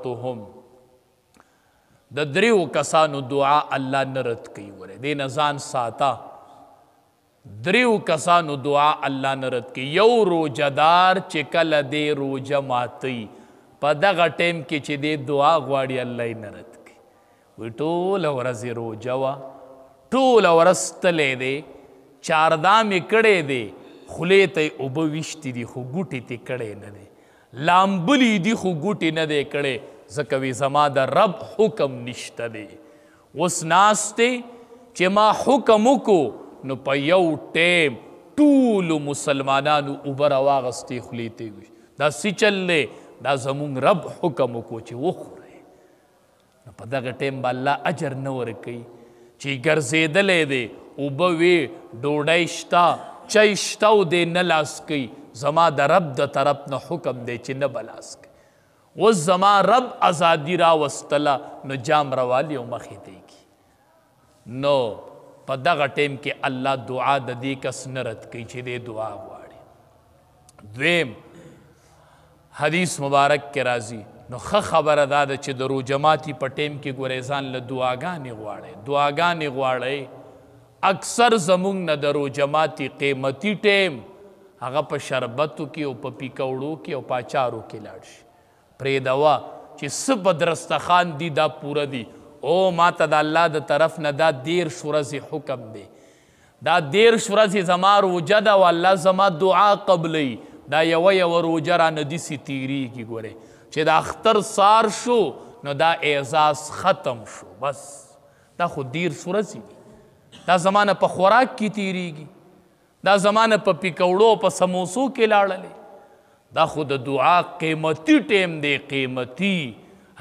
دعوتهم د دریو کسانو دعا الله نرد کوي وره دې نزان ساتا دریو کسانو دعا الله نرد کوي یو روجدار چې کله دې روجه ماتي په دغه ټیم کې چې دې دعا غواړي الله یې نرد کوي وی ټوله ورځ روجه وه ټوله ورځ تللی دی چاردامې کړی دی خولې ته یې اوبه ویشتي دي خو ګوټې تې کړی نه دی لامبلی دي خو ګوټې نه دی کړی ځکه وی زما د رب حکم نشته دی اوس ناست دی چې ما حکم وکړو نو په یو ټیم ټولو مسلمانانو اوبه راواغستې خولې ته یې دا څه چل دی دا زمونږ رب حکم وکړو چې وخورئ نو په دغه ټیم به الله اجر نه ورکوي چې ګرځېدلی دی اوبه وې ډوډۍ شته چای شته او دی نه لاس کوي زما د رب د طرف نه حکم دی چې نه به لاس کوي اوس زما رب ازادي راوستله نو جام روالي او مخې ته کي نو په دغه ټیم کې الله دعا د دې کس نه رد کوي چې دی دعا غواړي دویم حدیث مبارک کې راځي نو ښه خبره دا ده چې د روژه ماتي په ټیم کې ګورئ ځان له دعاګانې غواړئ اکثر زمونږ نه د روژه ماتي قیمتي ټیم هغه په شربتو کې او په پیکوړو کې او په اچارو کې لاړ شي پرېږدوه چې څه په درستخان دي دا پوره دي او ما ته د الله د طرف نه دا 13 ورځې حکم دی دا 13 ورځې زما روژه ده او الله زما دعا قبلوي دا یوه روژه رانه داسې تېرېږي ګورئ چې د اختر سار شو نو دا اعزاز ختم شو بس دا خو 13 ورځې دي دا زمانه په خوراک کې تیریږي دا زمانه په پیکوړو په سموسو کې لاړلې دا خو د دعا قیمتي ټیم دی قیمتي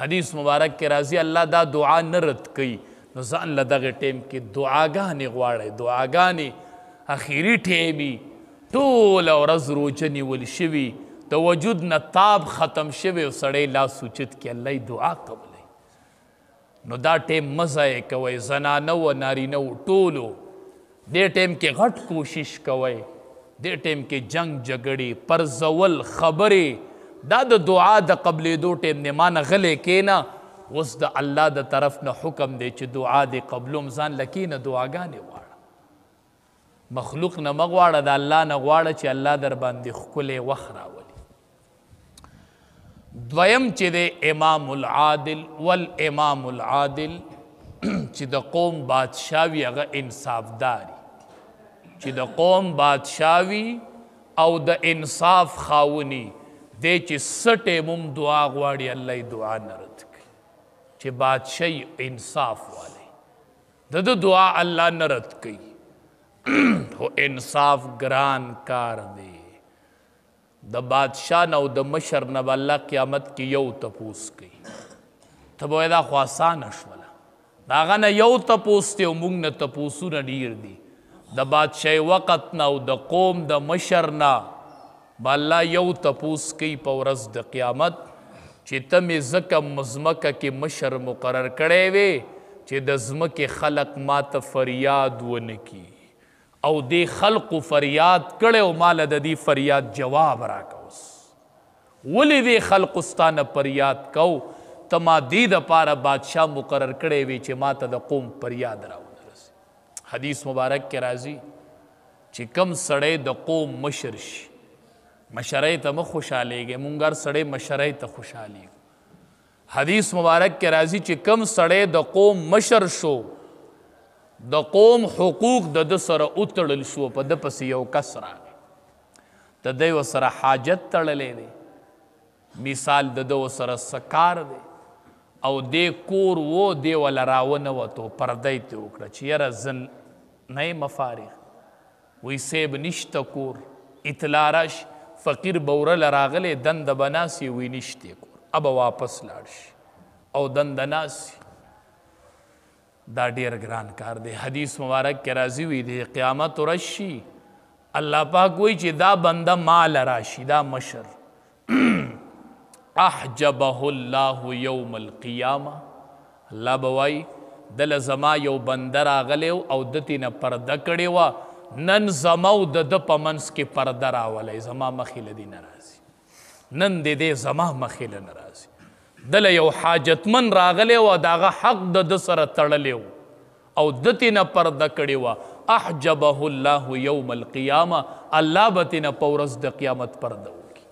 حدیث مبارک کې راځي الله دا دعا نه رد کوي نو ځان له دغه ټیم کې دعاګانې غواړئ دعاګانې اخري ټیمي ټوله ورځ روژه نیول شوي د وجود نه تاب ختم شوی او سړی لاس اوچت کړي الله یې دعا قبلوي نو دا ټیم مه ضایع کوئ زنانه و نارینه و ټولو دې ټیم کې غټ کوشش کوئ دې ټیم کې جنگ جګړې پرزول خبرې دا د دعا د قبلېدو ټیم دی ما نه غلی کښېنه اوس د الله د طرف نه حکم دی چې دعا دې قبلوم ځان له کښېنه دعاګانې غواړه مخلوق نه مه غواړه د الله نه غواړه چې الله در باندې ښکلی وخت راولي دویم چې دی امام العادل والامام العادل چې د قوم بادشاه وي هغه انصافداري چې د قوم بادشاه وي او د انصاف خاوني دی چې څه ټیم هم دعا غواړي الله یې دعا نه رد کوي چې بادشاهي انصاف والی د دعا الله نه رد کوي خو انصاف ګران کار دی د بادشاه نه او د مشر نه به الله قیامت کې یو تپوس کوي ته به وایې دا خو اسانه شوله د هغه نه یو تپوس دی او موږ نه تپوسونه ډېر دي د بادشاهي وقت نه او د قوم د مشر نه به الله یو تپوس کوي په ورځ د قیامت چې ته مې ځکه مځمکه کې مشر مقرر کړی وې چې د ځمکې خلق ما ته فریاد ونه کړي او دې خلقو فریاد کړی او ماله د دې فریاد جواب راکه اوس ولې دې خلقو ستانه فریاد کو ته ما دې دپاره بادشاه مقرر کړی وی چې ما ته د قوم فریاد راونه رسي حدیث مبارک کې راځي چې کم سړی د قوم مشر شي مشرۍ ته مه خوشحالیږئ مونږ هر سړی مشرۍ ته خوشحالیږو حدیث مبارک کې راځي چې کم سړی د قوم مشر شو د قوم حقوق د ده سره وتړل شو په ده پسې یو کس راغی د دی ورسره حاجت تړلی دی مثال د ده ورسره څه کار دی او دې کور و دې وله راونوتو پرده یې ترې وکړه چې یاره زه نه یم فارغ وی صیب نشته کور اطلاع راشي فقیر به ورله راغلی دنده به ناسي وی نشتی کور ابه واپس لاړ شي او دنده ناسي دا ډیر ګران کار دی حدیث مبارک کې راځي وي د قیامت ورځ شي الله پاک وایي چې دا بنده مال راشي دا مشر احجبه الله یوم القیامه الله به وایي دله زما یو بنده راغلی او ده ترې نه پرده کړې وه نن زما او د ده په منځ کې پرده راولی زما مخې له دې نه راځي نن د دې زما مخې له نه راځي دله یو حاجتمن راغلی و داغه حق د سره تړلی و او د تینه پرده کړې وه احجبه الله یوم القیامه الله به تینه په ورځ د قیامت پرده وکړي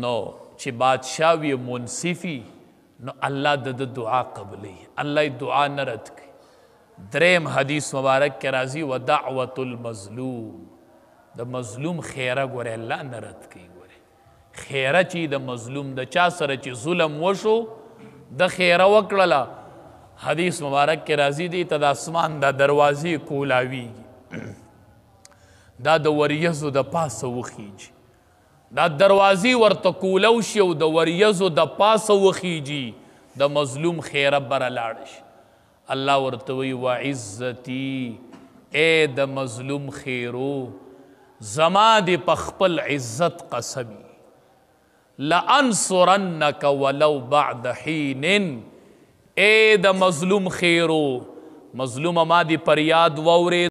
نو چې بادشاه وي منصفي نو الله د دعا قبلی الله دعا نه رد کوي دریم حدیث مبارک کې راځي و دعوت المظلوم د مظلوم خیره ګوره الله نه رد کوي ګوره خیره چې د مظلوم د چا سره چې ظلم وشو د خیره وکړله حدیث مبارک کې راځي دی ته د اسمان دا دروازې کولاویږي دا د وریځو د پاسه وخیږي دا دروازې ورته کولو شي او د وریځو د پاسه وخیږي د مظلوم خیره بره لاړ شي الله ورته وی وعزتي ای د مظلوم خیرو زما د په خپل عزت قسمی لانصرنک ولو بعد حین ای د مظلوم خیرو مظلوم ما دی پریاد وورید